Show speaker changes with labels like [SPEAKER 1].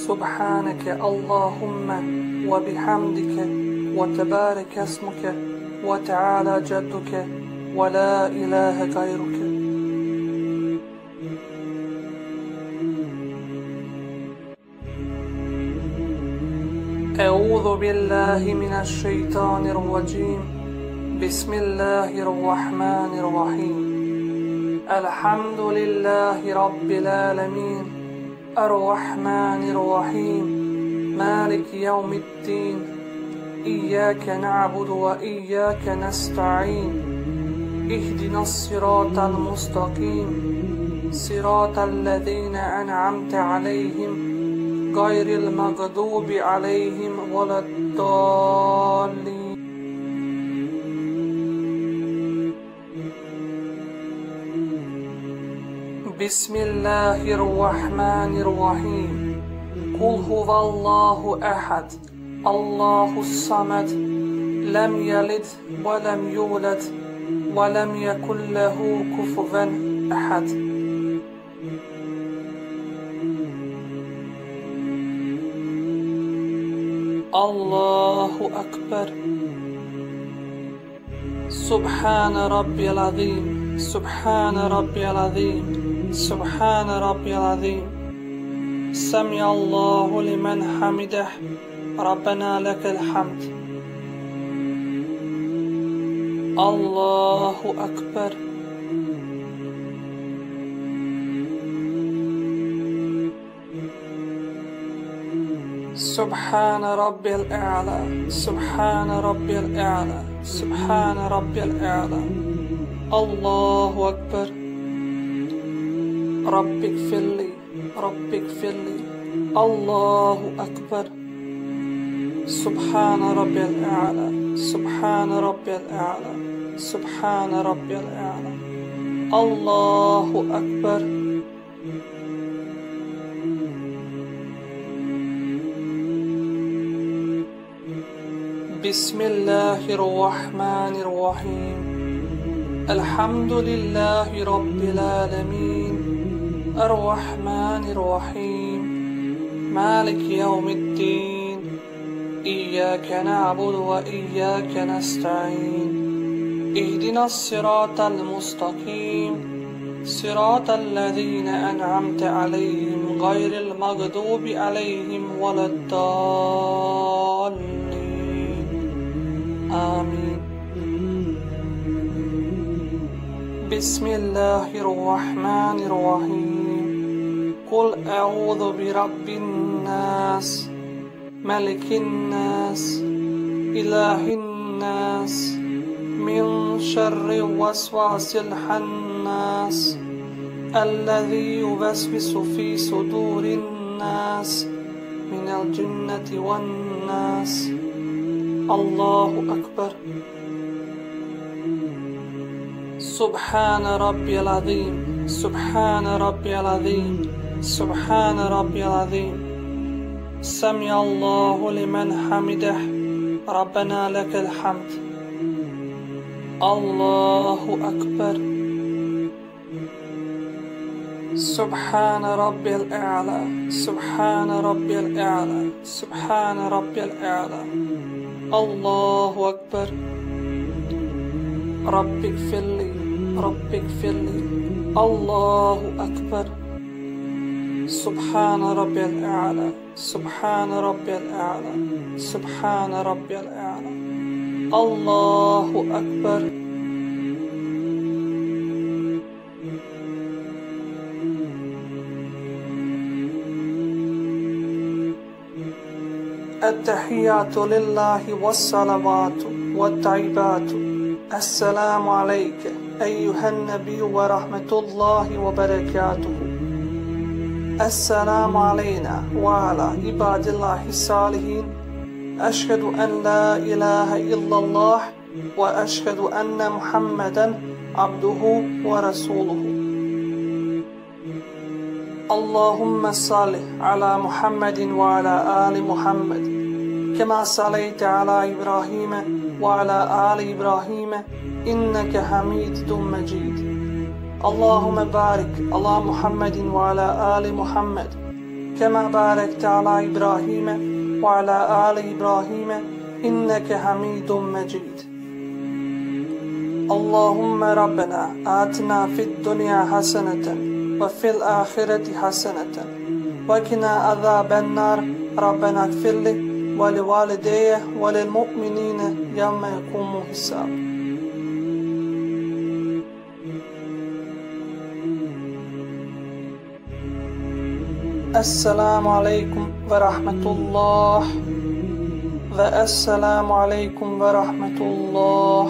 [SPEAKER 1] سبحانك اللهم وبحمدك وتبارك اسمك وتعالى جدك ولا إله غيرك. أعوذ بالله من الشيطان الرجيم. بسم الله الرحمن الرحيم. الحمد لله رب العالمين الرحمن الرحيم مالك يوم الدين. إياك نعبد وإياك نستعين. اهدنا الصراط المستقيم صراط الذين أنعمت عليهم غير المغضوب عليهم ولا الضالين. بسم الله الرحمن الرحيم. قل هو الله أحد الله الصمد لم يلد ولم يولد ولم يكن له كفوا أحد. الله أكبر. سبحان ربي العظيم سبحان ربي العظيم سبحان ربي العظيم. سمع الله لمن حمده ربنا لك الحمد. الله أكبر. سبحان ربي الأعلى سبحان ربي الأعلى سبحان ربي الأعلى. الله أكبر. رب اغفر لي رب اغفر لي. الله أكبر. سبحان ربي الأعلى سبحان ربي الأعلى سبحان ربي الأعلى. الله أكبر. بسم الله الرحمن الرحيم. الحمد لله رب العالمين الرحمن الرحيم مالك يوم الدين. إياك نعبد وإياك نستعين. اهدنا الصراط المستقيم صراط الذين أنعمت عليهم غير المغضوب عليهم ولا الضالين. آمين. بسم الله الرحمن الرحيم. قل أعوذ برب الناس ملك الناس إله الناس من شر الوسواس الخناس الذي يوسوس في صدور الناس من الجنة والناس. الله أكبر. سبحان ربي العظيم سبحان ربي العظيم سبحان ربي العظيم. سمع الله لمن حمده ربنا لك الحمد. الله أكبر. سبحان ربي الأعلى سبحان ربي الأعلى سبحان ربي الأعلى. الله أكبر. رب اغفر لي رب اغفر لي. الله أكبر. سبحان ربي الأعلى سبحان ربي الأعلى سبحان ربي الأعلى. الله أكبر. التحيات لله والصلوات والطيبات. السلام عليك أيها النبي ورحمة الله وبركاته. السلام علينا وعلى عباد الله الصالحين. أشهد أن لا إله إلا الله وأشهد أن محمدا عبده ورسوله. اللهم صل على محمد وعلى آل محمد كما صليت على إبراهيم وعلى آل إبراهيم إنك حميد مجيد. اللهم بارك على محمد وعلى آل محمد كما باركت على إبراهيم وعلى آل إبراهيم إنك حميد مجيد. اللهم ربنا آتنا في الدنيا حسنة وفي الآخرة حسنة وقنا عذاب النار. ربنا اغفر لي ولوالدي وللمؤمنين يوم يقوم الحساب. السلام عليكم ورحمة الله والسلام عليكم ورحمة الله.